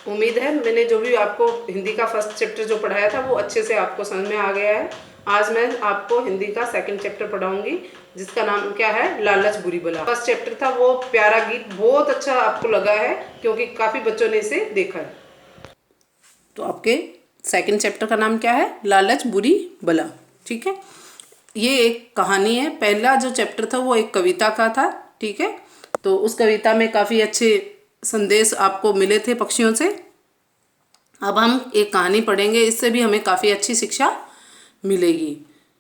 उम्मीद है मैंने जो भी आपको हिंदी का फर्स्ट चैप्टर जो पढ़ाया था वो अच्छे से आपको समझ में आ गया है। आज मैं आपको हिंदी का सेकंड चैप्टर पढ़ाऊंगी जिसका नाम क्या है, लालच बुरी बला। फर्स्ट चैप्टर था वो प्यारा गीत बहुत अच्छा आपको लगा है क्योंकि काफ़ी बच्चों ने इसे देखा है। तो आपके सेकंड चैप्टर का नाम क्या है, लालच बुरी बला। ठीक है, ये एक कहानी है। पहला जो चैप्टर था वो एक कविता का था। ठीक है, तो उस कविता में काफ़ी अच्छे संदेश आपको मिले थे पक्षियों से। अब हम एक कहानी पढ़ेंगे, इससे भी हमें काफ़ी अच्छी शिक्षा मिलेगी।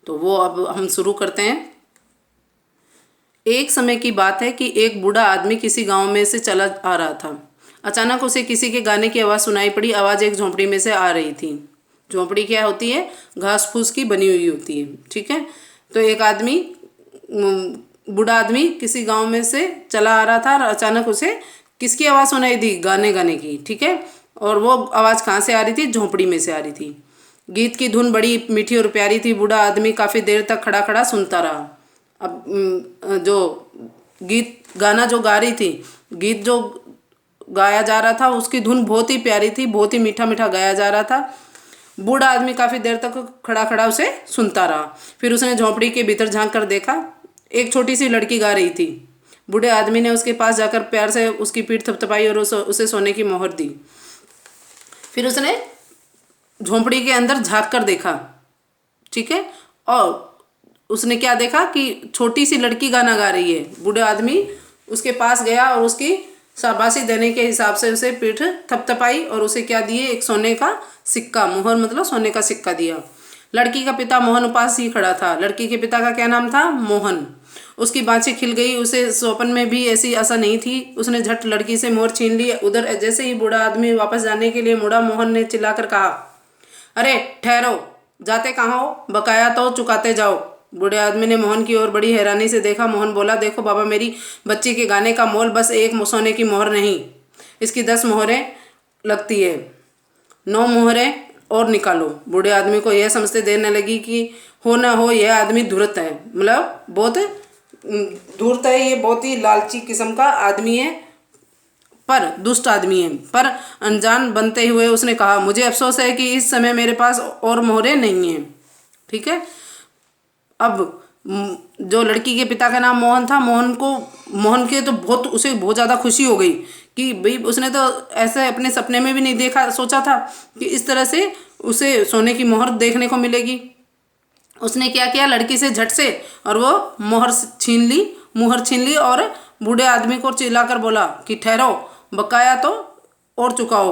तो वो अब हम शुरू करते हैं। एक समय की बात है कि एक बूढ़ा आदमी किसी गांव में से चला आ रहा था। अचानक उसे किसी के गाने की आवाज़ सुनाई पड़ी। आवाज़ एक झोंपड़ी में से आ रही थी। झोंपड़ी क्या होती है, घास फूस की बनी हुई होती है। ठीक है, तो एक आदमी, बूढ़ा आदमी किसी गांव में से चला आ रहा था और अचानक उसे किसकी आवाज़ सुनाई दी, गाने गाने की। ठीक है, और वो आवाज़ कहाँ से आ रही थी, झोंपड़ी में से आ रही थी। गीत की धुन बड़ी मीठी और प्यारी थी। बूढ़ा आदमी काफ़ी देर तक खड़ा खड़ा सुनता रहा। अब जो गीत गाना जो गा रही थी, गीत जो गाया जा रहा था उसकी धुन बहुत ही प्यारी थी, बहुत ही मीठा मीठा गाया जा रहा था। बूढ़ा आदमी काफ़ी देर तक खड़ा खड़ा उसे सुनता रहा। फिर उसने झोंपड़ी के भीतर झांक कर देखा। एक छोटी सी लड़की गा रही थी। बूढ़े आदमी ने उसके पास जाकर प्यार से उसकी पीठ थपथपाई और उसे सोने की मोहर दी। फिर उसने झोंपड़ी के अंदर झांक कर देखा। ठीक है, और उसने क्या देखा कि छोटी सी लड़की गाना गा रही है। बूढ़े आदमी उसके पास गया और उसकी शाबाशी देने के हिसाब से उसे पीठ थपथपाई और उसे क्या दिए, एक सोने का सिक्का, मुहर मतलब सोने का सिक्का दिया। लड़की का पिता मोहन पास ही खड़ा था। लड़की के पिता का क्या नाम था, मोहन। उसकी बाँछें खिल गई। उसे स्वप्न में भी ऐसी आशा नहीं थी। उसने झट लड़की से मोहर छीन ली। उधर जैसे ही बूढ़ा आदमी वापस जाने के लिए मुड़ा, मोहन ने चिल्लाकर कहा, अरे ठहरो, जाते कहाँ हो, बकाया तो चुकाते जाओ। बूढ़े आदमी ने मोहन की ओर बड़ी हैरानी से देखा। मोहन बोला, देखो बाबा, मेरी बच्ची के गाने का मोल बस एक सोने की मोहर नहीं, इसकी 10 मोहरें लगती है। 9 मोहरें और निकालो। बूढ़े आदमी को यह समझते देर न लगी कि हो ना हो यह आदमी धूर्त है, मतलब बहुत धूर्त है, ये बहुत ही लालची किस्म का आदमी है, पर दुष्ट आदमी है। पर अनजान बनते हुए उसने कहा, मुझे अफसोस है कि इस समय मेरे पास और मोहरें नहीं हैं। ठीक है, अब जो लड़की के पिता का नाम मोहन था, मोहन के तो उसे बहुत ज़्यादा खुशी हो गई कि भाई उसने तो ऐसे अपने सपने में भी नहीं देखा, सोचा था कि इस तरह से उसे सोने की मोहर देखने को मिलेगी। उसने क्या किया, लड़की से झट से और वो मोहर छीन ली और बूढ़े आदमी को चिल्लाकर बोला कि ठहरो, बकाया तो और चुकाओ।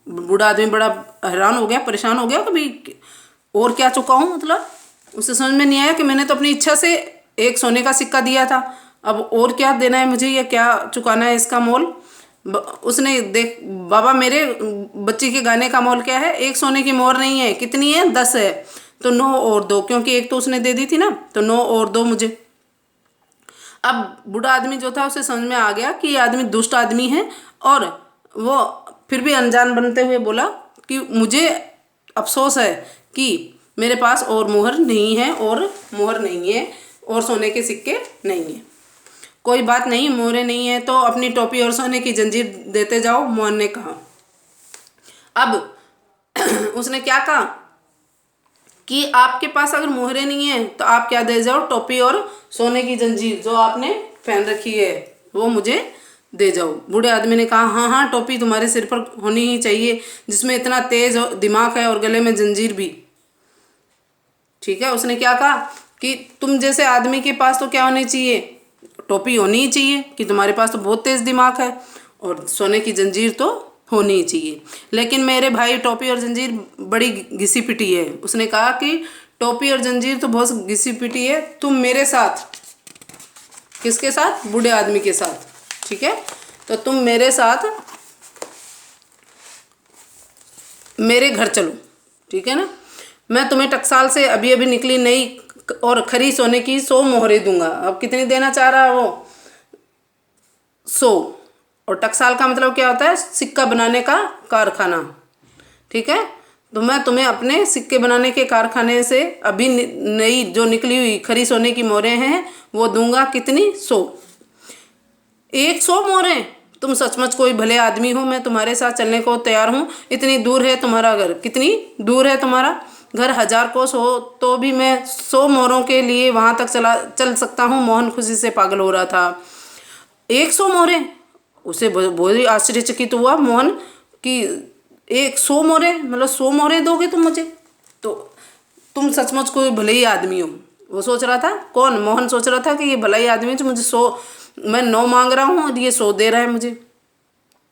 बूढ़ा आदमी बड़ा हैरान हो गया, परेशान हो गया, कभी और क्या चुकाऊं, मतलब उसे समझ में नहीं आया कि मैंने तो अपनी इच्छा से एक सोने का सिक्का दिया था, अब और क्या देना है मुझे, या क्या चुकाना है इसका मोल। उसने देख, बाबा मेरे बच्ची के गाने का मोल क्या है, एक सोने की मोहर नहीं है, कितनी है, 10 है, तो 9 और दो, क्योंकि एक तो उसने दे दी थी ना, तो 9 और दो मुझे। अब बूढ़ा आदमी जो था उसे समझ में आ गया कि ये आदमी दुष्ट आदमी है, और वो फिर भी अनजान बनते हुए बोला कि मुझे अफसोस है कि मेरे पास और मोहर नहीं है, और सोने के सिक्के नहीं है। कोई बात नहीं, मोहरें नहीं है तो अपनी टोपी और सोने की जंजीर देते जाओ, मोहन ने कहा। अब उसने क्या कहा कि आपके पास अगर मोहरें नहीं है तो आप क्या दे जाओ, टोपी और सोने की जंजीर जो आपने पहन रखी है वो मुझे दे जाओ। बूढ़े आदमी ने कहा, हाँ हाँ, टोपी तुम्हारे सिर पर होनी ही चाहिए जिसमें इतना तेज दिमाग है और गले में जंजीर भी। ठीक है, उसने क्या कहा कि तुम जैसे आदमी के पास तो क्या होनी चाहिए, टोपी होनी ही चाहिए कि तुम्हारे पास तो बहुत तेज दिमाग है, और सोने की जंजीर तो होनी ही चाहिए। लेकिन मेरे भाई, टोपी और जंजीर बड़ी घिसी पिटी है। उसने कहा कि टोपी और जंजीर तो बहुत घिसी पिटी है, तुम मेरे साथ, किसके साथ, बूढ़े आदमी के साथ। ठीक है, तो तुम मेरे साथ मेरे घर चलो। ठीक है ना, मैं तुम्हें टकसाल से अभी अभी निकली नई और खरी सोने की 100 मोहरें दूंगा। अब कितनी देना चाह रहा है वो, 100। और टकसाल का मतलब क्या होता है, सिक्का बनाने का कारखाना। ठीक है, तो मैं तुम्हें अपने सिक्के बनाने के कारखाने से अभी नई जो निकली हुई खरी सोने की मोहरें हैं वो दूंगा। कितनी, 100। 100 मोहरें तुम सचमुच कोई भले आदमी हो, मैं तुम्हारे साथ चलने को तैयार हूँ। इतनी दूर है तुम्हारा घर, कितनी दूर है तुम्हारा घर? 1000 कोस हो तो भी मैं 100 मोहरों के लिए वहां तक चल सकता हूँ। मोहन खुशी से पागल हो रहा था। 100 मोहरे? उसे बहुत ही आश्चर्यचकित हुआ मोहन कि 100 मोहरे, मतलब 100 मोहरे दोगे तुम मुझे? तो तुम सचमुच कोई भले ही आदमी हो। वो सोच रहा था, कौन? मोहन सोच रहा था कि ये भला ही आदमी है जो मुझे 100, मैं 9 मांग रहा हूँ और ये 100 दे रहा है मुझे।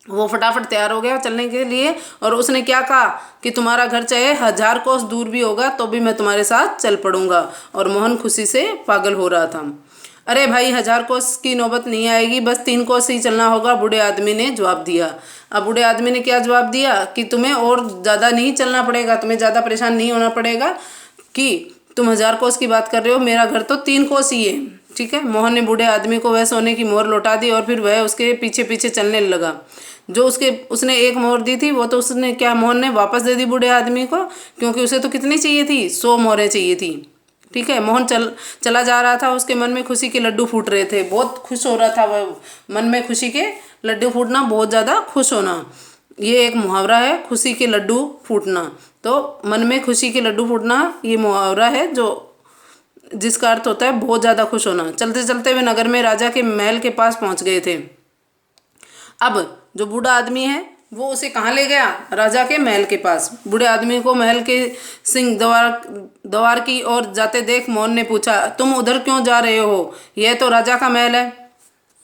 वो फटाफट तैयार हो गया चलने के लिए और उसने क्या कहा कि तुम्हारा घर चाहे 1000 कोस दूर भी होगा तो भी मैं तुम्हारे साथ चल पड़ूंगा। और मोहन खुशी से पागल हो रहा था। अरे भाई, 1000 कोस की नौबत नहीं आएगी, बस 3 कोस ही चलना होगा, बूढ़े आदमी ने जवाब दिया। अब बूढ़े आदमी ने क्या जवाब दिया कि तुम्हें और ज़्यादा नहीं चलना पड़ेगा, तुम्हें ज़्यादा परेशान नहीं होना पड़ेगा कि तुम 1000 कोस की बात कर रहे हो, मेरा घर तो 3 कोस ही है। ठीक है। मोहन ने बूढ़े आदमी को वह सोने की मोहर लौटा दी और फिर वह उसके पीछे पीछे चलने लगा। जो उसने एक मोहर दी थी वो तो उसने क्या, मोहन ने वापस दे दी बूढ़े आदमी को, क्योंकि उसे तो कितनी चाहिए थी? 100 मोहरें चाहिए थी। ठीक है। मोहन चला जा रहा था, उसके मन में खुशी के लड्डू फूट रहे थे, बहुत खुश हो रहा था वह। मन में खुशी के लड्डू फूटना, बहुत ज़्यादा खुश होना, ये एक मुहावरा है, खुशी के लड्डू फूटना। तो मन में खुशी के लड्डू फूटना ये मुहावरा है जो जिसका अर्थ होता है बहुत ज़्यादा खुश होना। चलते चलते वे नगर में राजा के महल के पास पहुंच गए थे। अब जो बूढ़ा आदमी है वो उसे कहाँ ले गया? राजा के महल के पास। बूढ़े आदमी को महल के सिंह द्वार की ओर जाते देख मोहन ने पूछा, तुम उधर क्यों जा रहे हो? यह तो राजा का महल है।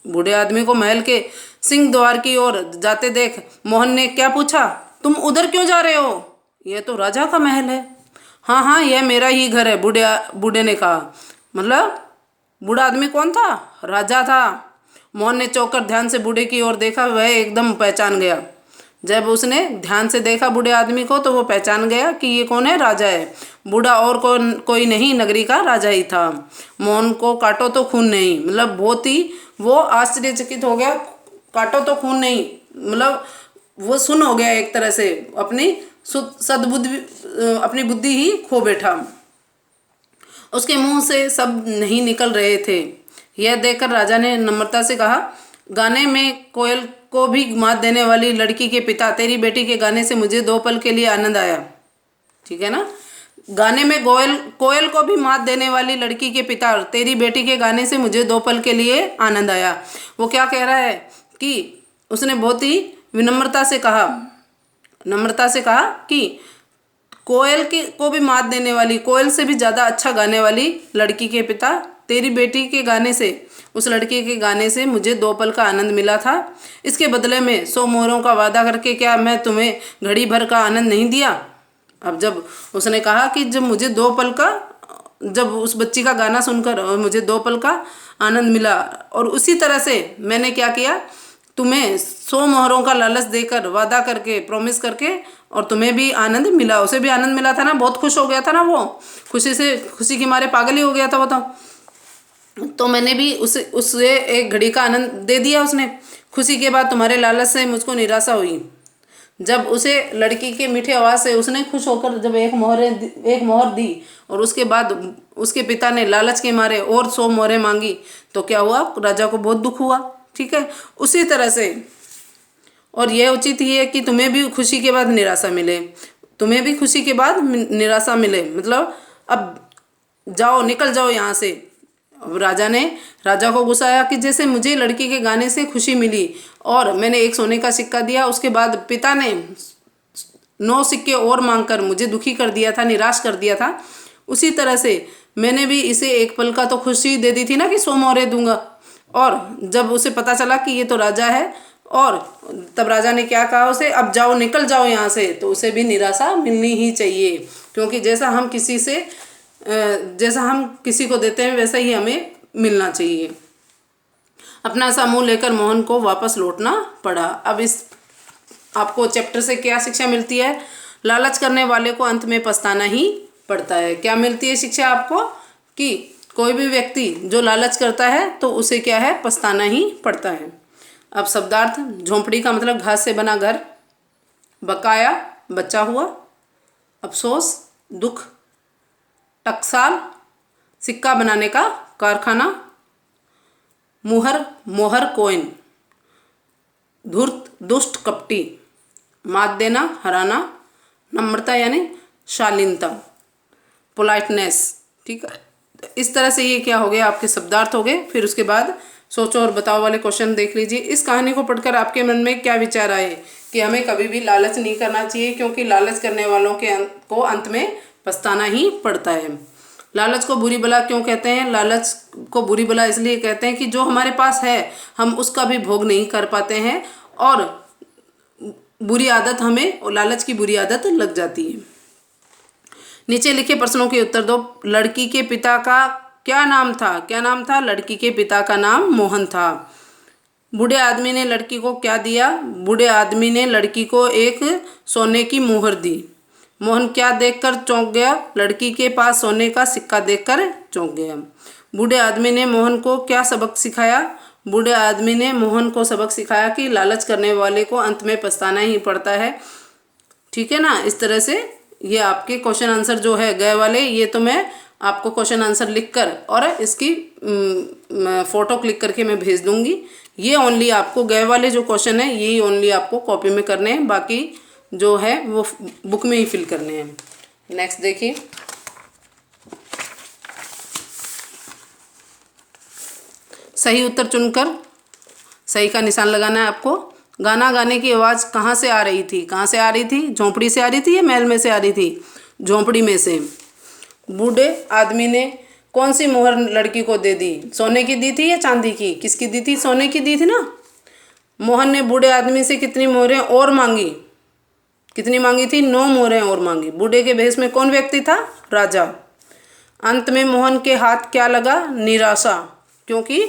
बूढ़े आदमी को महल के सिंह द्वार की ओर जाते देख मोहन ने क्या पूछा? तुम उधर क्यों जा रहे हो? यह तो राजा का महल है। हाँ हाँ, यह मेरा ही घर है, बूढ़े ने कहा। मतलब बूढ़ा आदमी कौन था? राजा था। मोहन ने चौंक कर ध्यान से बूढ़े की ओर देखा, वह एकदम पहचान गया। जब उसने ध्यान से देखा बूढ़े आदमी को तो वो पहचान गया कि ये कौन है? राजा है। बूढ़ा और कोई नहीं, नगरी का राजा ही था। मोहन को काटो तो खून नहीं, मतलब बहुत ही वो आश्चर्यचकित हो गया। काटो तो खून नहीं, मतलब वो सुन हो गया एक तरह से, अपनी सद्बुद्धि, अपनी बुद्धि ही खो बैठा। उसके मुंह से शब्द नहीं निकल रहे थे। यह देखकर राजा ने नम्रता से कहा, गाने में कोयल को भी मात देने वाली लड़की के पिता, तेरी बेटी के गाने से मुझे 2 पल के लिए आनंद आया। ठीक है ना? गाने में कोयल को भी मात देने वाली लड़की के पिता, तेरी बेटी के गाने से मुझे 2 पल के लिए आनंद आया। वो क्या कह रहा है कि उसने बहुत ही विनम्रता से कहा कि कोयल को भी मात देने वाली, कोयल से भी ज़्यादा अच्छा गाने वाली लड़की के पिता, तेरी बेटी के गाने से, उस लड़की के गाने से मुझे 2 पल का आनंद मिला था। इसके बदले में 100 मोहरों का वादा करके क्या मैं तुम्हें घड़ी भर का आनंद नहीं दिया? अब जब उसने कहा कि जब उस बच्ची का गाना सुनकर मुझे 2 पल का आनंद मिला, और उसी तरह से मैंने क्या किया, तुम्हें 100 मोहरों का लालच देकर, वादा करके, प्रॉमिस करके, और तुम्हें भी आनंद मिला, उसे भी आनंद मिला था ना, बहुत खुश हो गया था ना वो, खुशी के मारे पागल ही हो गया था वो तो मैंने भी उसे एक घड़ी का आनंद दे दिया उसने। खुशी के बाद तुम्हारे लालच से मुझको निराशा हुई। जब उसे लड़की के मीठे आवाज़ से उसने खुश होकर जब एक मोहर दी और उसके बाद उसके पिता ने लालच के मारे और 100 मोहरें मांगी, तो क्या हुआ? राजा को बहुत दुख हुआ। ठीक है। उसी तरह से, और यह उचित ही है कि तुम्हें भी खुशी के बाद निराशा मिले, मतलब अब जाओ, निकल जाओ यहाँ से। अब राजा को गुस्सा आया कि जैसे मुझे लड़की के गाने से खुशी मिली और मैंने एक सोने का सिक्का दिया, उसके बाद पिता ने 9 सिक्के और मांगकर मुझे दुखी कर दिया था, निराश कर दिया था, उसी तरह से मैंने भी इसे 1 पल का तो खुशी दे दी थी ना कि 100 मोहरें दूंगा। और जब उसे पता चला कि ये तो राजा है, और तब राजा ने क्या कहा उसे, अब जाओ, निकल जाओ यहाँ से, तो उसे भी निराशा मिलनी ही चाहिए, क्योंकि जैसा हम किसी को देते हैं वैसा ही हमें मिलना चाहिए। अपना सा मुंह लेकर मोहन को वापस लौटना पड़ा। अब इस आपको चैप्टर से क्या शिक्षा मिलती है? लालच करने वाले को अंत में पछताना ही पड़ता है। क्या मिलती है शिक्षा आपको? कि कोई भी व्यक्ति जो लालच करता है तो उसे क्या है? पछताना ही पड़ता है। अब शब्दार्थ, झोंपड़ी का मतलब घास से बना घर, बकाया बचा हुआ, अफसोस दुख, टकसाल सिक्का बनाने का कारखाना, मोहर कॉइन, धूर्त, दुष्ट, कपटी। मात देना, हराना। नम्रता यानी शालीनता, पोलाइटनेस। ठीक है, इस तरह से ये क्या हो गया, आपके शब्दार्थ हो गए। फिर उसके बाद सोचो और बताओ वाले क्वेश्चन देख लीजिए। इस कहानी को पढ़कर आपके मन में क्या विचार आए कि हमें कभी भी लालच नहीं करना चाहिए, क्योंकि लालच करने वालों को अंत में पछताना ही पड़ता है। लालच को बुरी बला क्यों कहते हैं? लालच को बुरी बला इसलिए कहते हैं कि जो हमारे पास है हम उसका भी भोग नहीं कर पाते हैं, और बुरी आदत हमें, और लालच की बुरी आदत लग जाती है। नीचे लिखे प्रश्नों के उत्तर दो। लड़की के पिता का क्या नाम था? क्या नाम था? लड़की के पिता का नाम मोहन था। बूढ़े आदमी ने लड़की को क्या दिया? बूढ़े आदमी ने लड़की को एक सोने की मोहर दी। मोहन क्या देखकर चौंक गया? लड़की के पास सोने का सिक्का देखकर चौंक गया। बूढ़े आदमी ने मोहन को क्या सबक सिखाया? बूढ़े आदमी ने मोहन को सबक सिखाया कि लालच करने वाले को अंत में पछताना ही पड़ता है। ठीक है ना। इस तरह से ये आपके क्वेश्चन आंसर जो है गए वाले, ये तो मैं आपको क्वेश्चन आंसर लिखकर और इसकी फ़ोटो क्लिक करके मैं भेज दूंगी। ये ओनली आपको गए वाले जो क्वेश्चन है यही ओनली आपको कॉपी में करने हैं, बाकी जो है वो बुक में ही फिल करने हैं। नेक्स्ट देखिए, सही उत्तर चुनकर सही का निशान लगाना है आपको। गाना गाने की आवाज़ कहाँ से आ रही थी? कहाँ से आ रही थी? झोंपड़ी से आ रही थी या महल में से आ रही थी? झोंपड़ी में से। बूढ़े आदमी ने कौन सी मोहर लड़की को दे दी? सोने की दी थी या चांदी की? किसकी दी थी? सोने की दी थी ना। मोहन ने बूढ़े आदमी से कितनी मोहरें और मांगी? कितनी मांगी थी? 9 मोहरें और मांगी। बूढ़े के भेष में कौन व्यक्ति था? राजा। अंत में मोहन के हाथ क्या लगा? निराशा, क्योंकि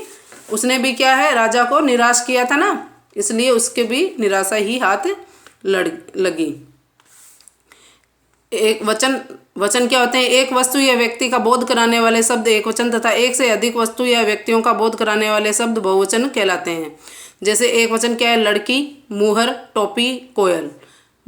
उसने भी क्या है, राजा को निराश किया था ना, इसलिए उसके भी निराशा ही हाथ लगी। एक वचन क्या होते हैं? एक वस्तु या व्यक्ति का बोध कराने वाले शब्द एक वचन तथा एक से अधिक वस्तु या व्यक्तियों का बोध कराने वाले शब्द बहुवचन कहलाते हैं। जैसे एक वचन क्या है? लड़की, मुहर, टोपी, कोयल।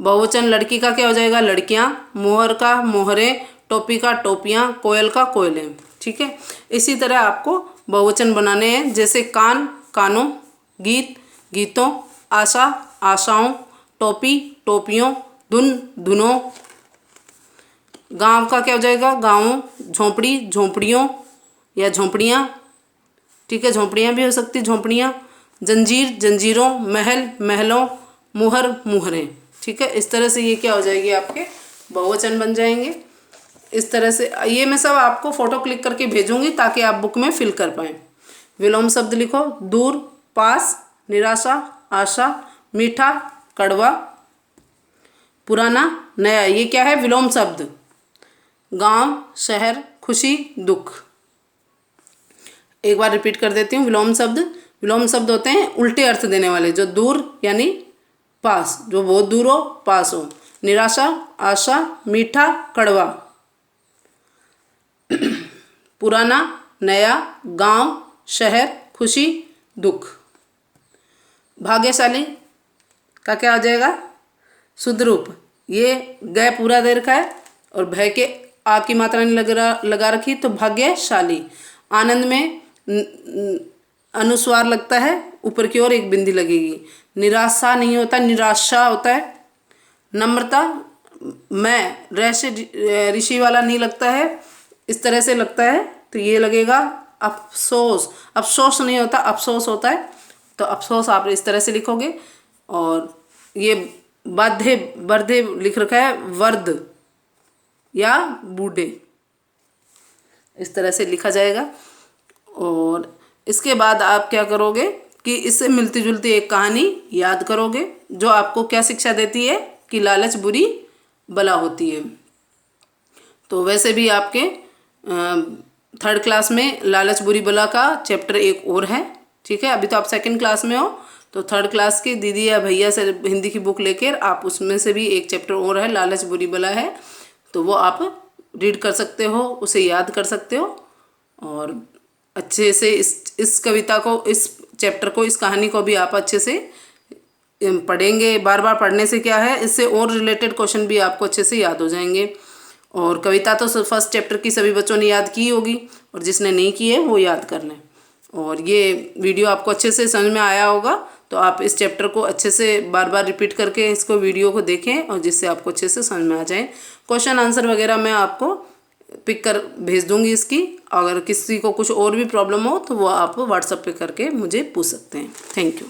बहुवचन लड़की का क्या हो जाएगा? लड़कियां, मुहर का मोहरें, टोपी का टोपियां, कोयल का कोयलें। ठीक है, इसी तरह आपको बहुवचन बनाने हैं। जैसे कान, कानों, गीत, गीतों, आशा, आशाओं, टोपी, टोपियों, धुन, धुनों। गांव का क्या हो जाएगा? गाँवों, झोंपड़ी, झोंपड़ियों या झोंपड़ियाँ। ठीक है, झोंपड़ियाँ भी हो सकती, झोंपड़ियाँ। जंजीर, जंजीरों, महल, महलों, मुहर, मुहरें। ठीक है, इस तरह से ये क्या हो जाएगी? आपके बहुवचन बन जाएंगे। इस तरह से ये मैं सब आपको फ़ोटो क्लिक करके भेजूंगी ताकि आप बुक में फिल कर पाएँ। विलोम शब्द लिखो। दूर, पास, निराशा, आशा, मीठा, कड़वा, पुराना, नया। ये क्या है? विलोम शब्द। गांव, शहर, खुशी, दुख। एक बार रिपीट कर देती हूँ। विलोम शब्द होते हैं उल्टे अर्थ देने वाले। जो दूर यानी पास, जो बहुत दूर हो, पास हो। निराशा, आशा, मीठा, कड़वा। पुराना, नया, गांव, शहर, खुशी, दुख। भाग्यशाली का क्या हो जाएगा? शुद्ध रूप। ये गए पूरा देर का है और भय के आ की मात्रा नहीं लगा रखी, तो भाग्यशाली। आनंद में अनुस्वार लगता है, ऊपर की ओर एक बिंदी लगेगी। निराशा नहीं होता, निराशा होता है। नम्रता, मैं रहस्य ऋषि वाला नहीं लगता है, इस तरह से लगता है, तो ये लगेगा। अफसोस, अफसोस नहीं होता, अफसोस होता है, तो अफसोस आप इस तरह से लिखोगे। और ये बाधे बर्धे लिख रखा है, वर्ध या बूढ़े, इस तरह से लिखा जाएगा। और इसके बाद आप क्या करोगे कि इससे मिलती जुलती एक कहानी याद करोगे जो आपको क्या शिक्षा देती है कि लालच बुरी बला होती है। तो वैसे भी आपके 3rd क्लास में लालच बुरी बला का चैप्टर एक और है। ठीक है, अभी तो आप 2nd क्लास में हो, तो 3rd क्लास की दीदी या भैया से हिंदी की बुक लेकर आप उसमें से भी एक चैप्टर और है, लालच बुरी बला है, तो वो आप रीड कर सकते हो, उसे याद कर सकते हो और अच्छे से इस कविता को, इस चैप्टर को, इस कहानी को भी आप अच्छे से पढ़ेंगे। बार बार पढ़ने से क्या है, इससे और रिलेटेड क्वेश्चन भी आपको अच्छे से याद हो जाएंगे। और कविता तो 1st चैप्टर की सभी बच्चों ने याद की होगी, और जिसने नहीं की है वो याद कर लें। और ये वीडियो आपको अच्छे से समझ में आया होगा, तो आप इस चैप्टर को अच्छे से बार बार रिपीट करके इसको वीडियो को देखें और जिससे आपको अच्छे से समझ में आ जाए। क्वेश्चन आंसर वगैरह मैं आपको पिक कर भेज दूंगी इसकी। अगर किसी को कुछ और भी प्रॉब्लम हो तो वो आप व्हाट्सएप पे करके मुझे पूछ सकते हैं। Thank you.